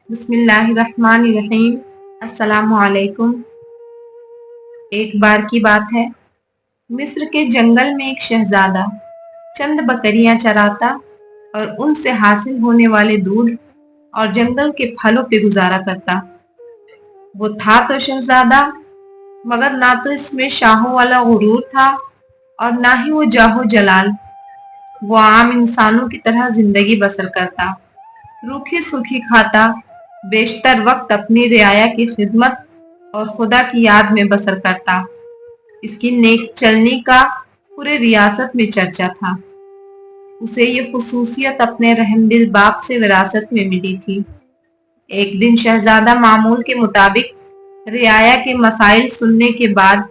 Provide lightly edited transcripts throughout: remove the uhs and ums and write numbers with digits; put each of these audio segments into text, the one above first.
بسم اللہ الرحمن الرحیم۔ السلام علیکم۔ ایک بار کی بات ہے، مصر کے جنگل میں ایک شہزادہ چند بکریاں چراتا اور ان سے حاصل ہونے والے دودھ اور جنگل کے پھلوں پہ گزارا کرتا۔ وہ تھا تو شہزادہ، مگر نہ تو اس میں شاہوں والا غرور تھا اور نہ ہی وہ جاہ و جلال۔ وہ عام انسانوں کی طرح زندگی بسر کرتا، روکھی سوکھی کھاتا، بیشتر وقت اپنی رعایا کی خدمت اور خدا کی یاد میں بسر کرتا۔ اس کی نیک چلنی کا پورے ریاست میں چرچا تھا۔ اسے یہ خصوصیت اپنے رحم دل باپ سے وراثت میں ملی تھی۔ ایک دن شہزادہ معمول کے مطابق رعایا کے مسائل سننے کے بعد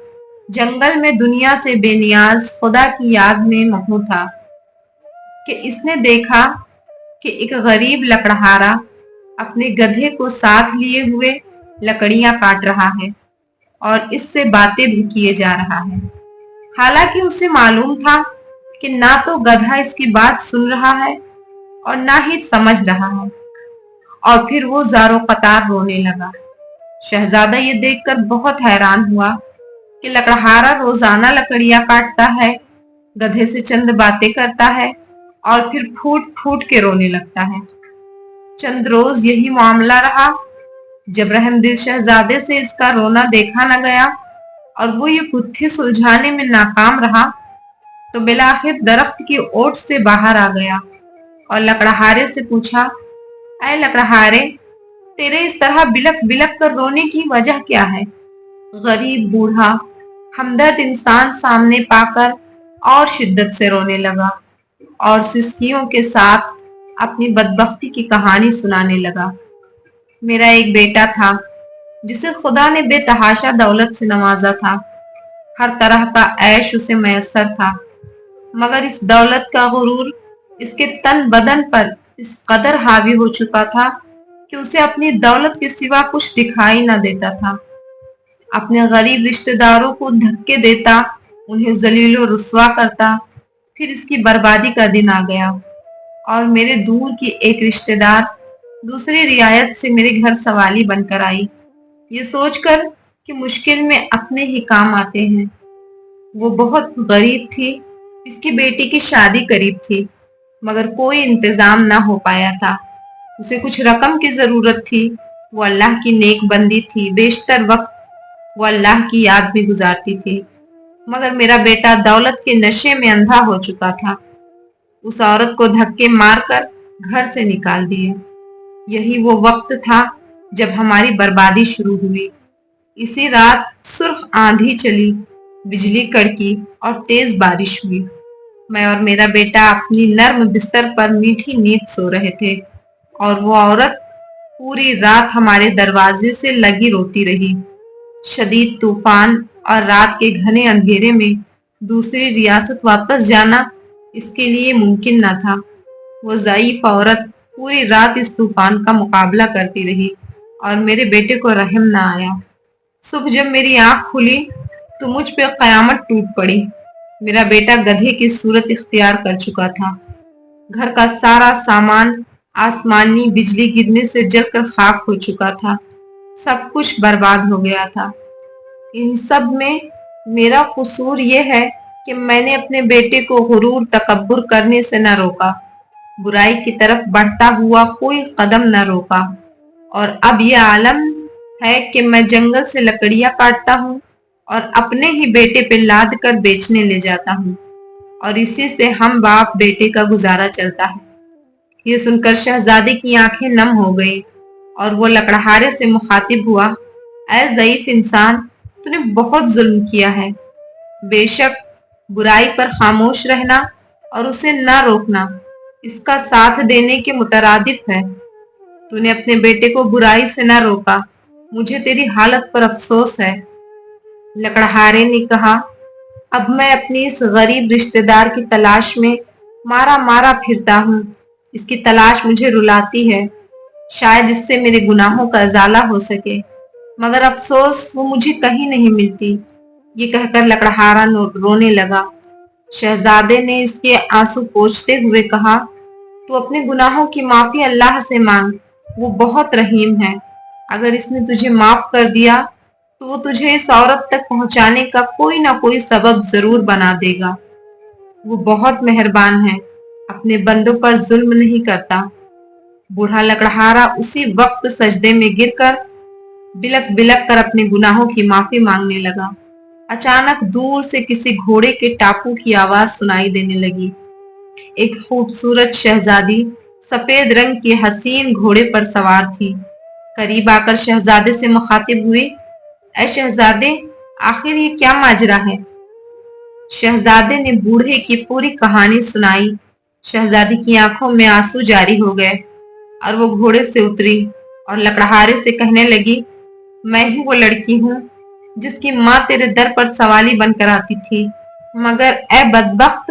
جنگل میں دنیا سے بے نیاز خدا کی یاد میں مہو تھا کہ اس نے دیکھا کہ ایک غریب لکڑہارا اپنے گدھے کو ساتھ لیے ہوئے لکڑیاں کاٹ رہا ہے اور اس سے باتیں بھی کیے جا رہا ہے۔ حالانکہ اسے معلوم تھا کہ نہ تو گدھا اس کی بات سن رہا ہے اور نہ ہی سمجھ رہا ہے، اور پھر وہ زارو قطار رونے لگا۔ شہزادہ یہ دیکھ کر بہت حیران ہوا کہ لکڑہارا روزانہ لکڑیاں کاٹتا ہے، گدھے سے چند باتیں کرتا ہے اور پھر پھوٹ پھوٹ کے رونے لگتا ہے۔ چند روز یہی معاملہ رہا۔ جب رحم دل شہزادے سے اس کا رونا دیکھا نہ گیا اور وہ یہ گتھی سلجھانے میں ناکام رہا تو بالآخر درخت کی اوٹ سے باہر آ گیا اور لکڑہارے سے پوچھا، اے لکڑہارے، تیرے اس طرح بلک بلک کر رونے کی وجہ کیا ہے؟ غریب بوڑھا ہمدرد انسان سامنے پا کر اور شدت سے رونے لگا اور سسکیوں کے ساتھ اپنی بدبختی کی کہانی سنانے لگا۔ میرا ایک بیٹا تھا جسے خدا نے بے تحاشا دولت سے نوازا تھا۔ ہر طرح کا عیش اسے میسر تھا، مگر اس دولت کا غرور اس کے تن بدن پر اس قدر حاوی ہو چکا تھا کہ اسے اپنی دولت کے سوا کچھ دکھائی نہ دیتا تھا۔ اپنے غریب رشتہ داروں کو دھکے دیتا، انہیں ذلیل و رسوا کرتا۔ پھر اس کی بربادی کا دن آ گیا اور میرے دور کی ایک رشتہ دار دوسری رعایت سے میرے گھر سوالی بن کر آئی، یہ سوچ کر کہ مشکل میں اپنے ہی کام آتے ہیں۔ وہ بہت غریب تھی، اس کی بیٹی کی شادی قریب تھی، مگر کوئی انتظام نہ ہو پایا تھا۔ اسے کچھ رقم کی ضرورت تھی۔ وہ اللہ کی نیک بندی تھی، بیشتر وقت وہ اللہ کی یاد بھی گزارتی تھی، مگر میرا بیٹا دولت کے نشے میں اندھا ہو چکا تھا۔ اس عورت کو دھکے مار کر گھر سے نکال دیے۔ یہی وہ وقت تھا جب ہماری بربادی شروع ہوئی۔ اسی رات سرخ آندھی چلی، بجلی کڑکی اور تیز بارش ہوئی۔ میں اور میرا بیٹا اپنی نرم بستر پر میٹھی نیند سو رہے تھے اور وہ عورت پوری رات ہمارے دروازے سے لگی روتی رہی۔ شدید طوفان اور رات کے گھنے اندھیرے میں دوسری ریاست واپس جانا اس کے لیے ممکن نہ تھا۔ وہ ضعیف عورت پوری رات اس طوفان کا مقابلہ کرتی رہی اور میرے بیٹے کو رحم نہ آیا۔ صبح جب میری آنکھ کھلی تو مجھ پہ قیامت ٹوٹ پڑی۔ میرا بیٹا گدھے کی صورت اختیار کر چکا تھا۔ گھر کا سارا سامان آسمانی بجلی گرنے سے جل کر خاک ہو چکا تھا۔ سب کچھ برباد ہو گیا تھا۔ ان سب میں میرا قصور یہ ہے کہ میں نے اپنے بیٹے کو غرور تکبر کرنے سے نہ روکا، برائی کی طرف بڑھتا ہوا کوئی قدم نہ روکا، اور اب یہ عالم ہے کہ میں جنگل سے لکڑیاں کاٹتا ہوں اور اپنے ہی بیٹے پہ لاد کر بیچنے لے جاتا ہوں، اور اسی سے ہم باپ بیٹے کا گزارا چلتا ہے۔ یہ سن کر شہزادے کی آنکھیں نم ہو گئی اور وہ لکڑہارے سے مخاطب ہوا، اے ضعیف انسان، تو نے بہت ظلم کیا ہے۔ بے شک برائی پر خاموش رہنا اور اسے نہ روکنا اس کا ساتھ دینے کے مترادف ہے۔ تو نے اپنے بیٹے کو برائی سے نہ روکا، مجھے تیری حالت پر افسوس ہے۔ لکڑہارے نے کہا، اب میں اپنی اس غریب رشتہ دار کی تلاش میں مارا مارا پھرتا ہوں۔ اس کی تلاش مجھے رلاتی ہے، شاید اس سے میرے گناہوں کا ازالہ ہو سکے، مگر افسوس وہ مجھے کہیں نہیں ملتی۔ یہ کہہ کر لکڑہارا رونے لگا۔ شہزادے نے اس کے آنسو پوچھتے ہوئے کہا، تو اپنے گناہوں کی معافی اللہ سے مانگ، وہ بہت رحیم ہے، اگر اس نے تجھے معاف کر دیا تو وہ تجھے اس عورت تک پہنچانے کا کوئی نہ کوئی سبب ضرور بنا دے گا۔ وہ بہت مہربان ہے، اپنے بندوں پر ظلم نہیں کرتا۔ بوڑھا لکڑہارا اسی وقت سجدے میں گر کر بلک بلک کر اپنے گناہوں کی معافی مانگنے لگا۔ اچانک دور سے کسی گھوڑے کے ٹاپو کی آواز سنائی دینے لگی۔ ایک خوبصورت شہزادی سفید رنگ کے حسین گھوڑے پر سوار تھی۔ قریب آ کر شہزادے سے مخاطب ہوئی، اے شہزادے، آخر یہ کیا ماجرا ہے؟ شہزادے نے بوڑھے کی پوری کہانی سنائی۔ شہزادی کی آنکھوں میں آنسو جاری ہو گئے اور وہ گھوڑے سے اتری اور لکڑہارے سے کہنے لگی، میں ہی وہ لڑکی ہوں جس کی ماں تیرے در پر سوالی بن کر آتی تھی، مگر اے بدبخت،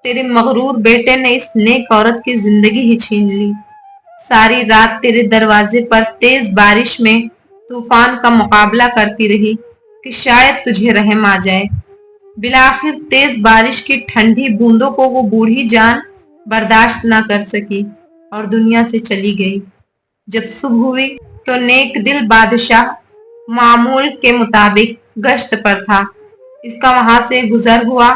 تیرے مغرور بیٹے نے اس نیک عورت کی زندگی ہی چھین لی۔ ساری رات تیرے دروازے پر تیز بارش میں طوفان کا مقابلہ کرتی رہی کہ شاید تجھے رحم آ جائے۔ بالآخر تیز بارش کی ٹھنڈی بوندوں کو وہ بوڑھی جان برداشت نہ کر سکی اور دنیا سے چلی گئی۔ جب صبح ہوئی تو نیک دل بادشاہ معمول کے مطابق گشت پر تھا۔ اس کا وہاں سے گزر ہوا۔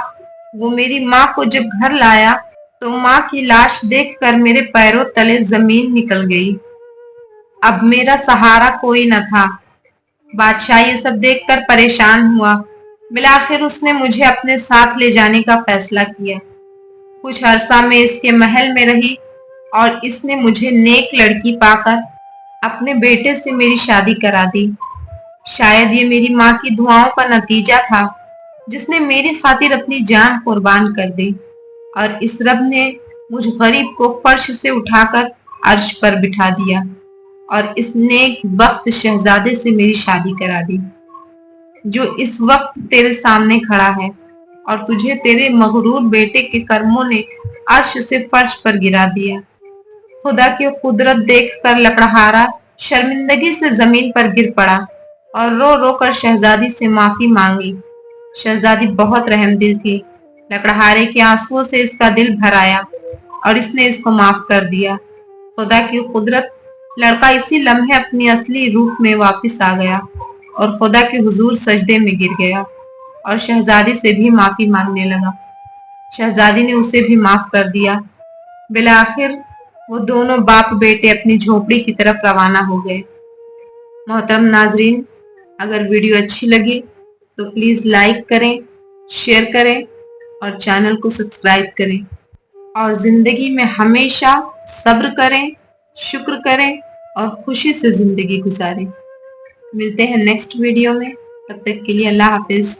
وہ میری ماں کو جب گھر لایا تو ماں کی لاش دیکھ کر میرے پیروں تلے زمین نکل گئی۔ اب میرا سہارا کوئی نہ تھا۔ بادشاہ یہ سب دیکھ کر پریشان ہوا۔ بالآخر اس نے مجھے اپنے ساتھ لے جانے کا فیصلہ کیا۔ کچھ عرصہ میں اس کے محل میں رہی اور اس نے مجھے نیک لڑکی پا کر اپنے بیٹے سے میری شادی کرا دی۔ شاید یہ میری ماں کی دعاؤں کا نتیجہ تھا جس نے میری خاطر اپنی جان قربان کر دی، اور اس رب نے مجھ غریب کو فرش سے اٹھا کر عرش پر بٹھا دیا اور اس نیک بخت شہزادے سے میری شادی کرا دی جو اس وقت تیرے سامنے کھڑا ہے، اور تجھے تیرے مغرور بیٹے کے کرموں نے عرش سے فرش پر گرا دیا۔ خدا کی قدرت دیکھ کر لکڑہارا شرمندگی سے زمین پر گر پڑا اور رو رو کر شہزادی سے معافی مانگی۔ شہزادی بہت رحم دل تھی۔ لکڑہارے کے آنسوؤں سے اس کا دل بھر آیا اور اس نے اس کو معاف کر دیا۔ خدا کی قدرت، لڑکا اسی لمحے اپنی اصلی روح میں واپس آ گیا اور خدا کے حضور سجدے میں گر گیا اور شہزادی سے بھی معافی مانگنے لگا۔ شہزادی نے اسے بھی معاف کر دیا۔ بالآخر وہ دونوں باپ بیٹے اپنی جھونپڑی کی طرف روانہ ہو گئے۔ محترم ناظرین، اگر ویڈیو اچھی لگی تو پلیز لائک کریں، شیئر کریں اور چینل کو سبسکرائب کریں، اور زندگی میں ہمیشہ صبر کریں، شکر کریں اور خوشی سے زندگی گزاریں۔ ملتے ہیں نیکسٹ ویڈیو میں، تب تک کے لیے اللہ حافظ۔